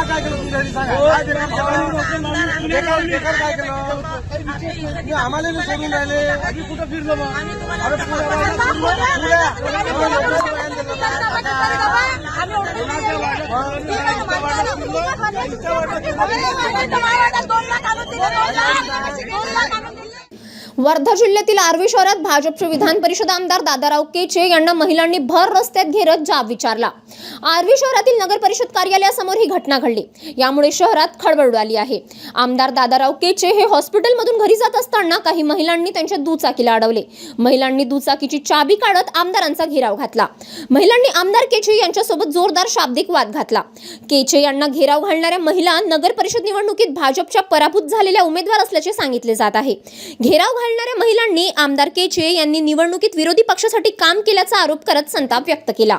काय केलं तुमच्या सांगा काय बेकार काय केलं आम्हाला सोडून राहिले आम्ही कुठं फिरलो मग वर्धा जिल्ह्यातील आर्वी शहरात भाजपचे विधान परिषद आमदार दादाराव केचे यांना महिलांनी भर रस्त्यात घेरत जाब विचारला। आर्वी शहरातील नगर परिषद कार्यालयासमोर ही घटना घडली, यामुळे शहरात खळबळ उडाली आहे। आमदार दादाराव केचे हे हॉस्पिटलमधून घरी जात असताना काही महिलांनी त्यांच्या दुचाकीला अडवले। महिलांनी दुचाकीची चाबी काढत आमदारांचा घेराव घातला। महिलांनी आमदार केचे यांच्यासोबत जोरदार शाब्दिक वाद घातला। केचे यांना घेराव घालणाऱ्या महिला नगर परिषद निवडणुकीत भाजपच्या पराभूत झालेल्या उमेदवार असल्याचे सांगितले जात आहे। घेराव घालणाऱ्या महिलांनी आमदार केचे यांनी निवडणुकीत विरोधी पक्षासाठी काम केल्याचा आरोप करत संताप व्यक्त केला।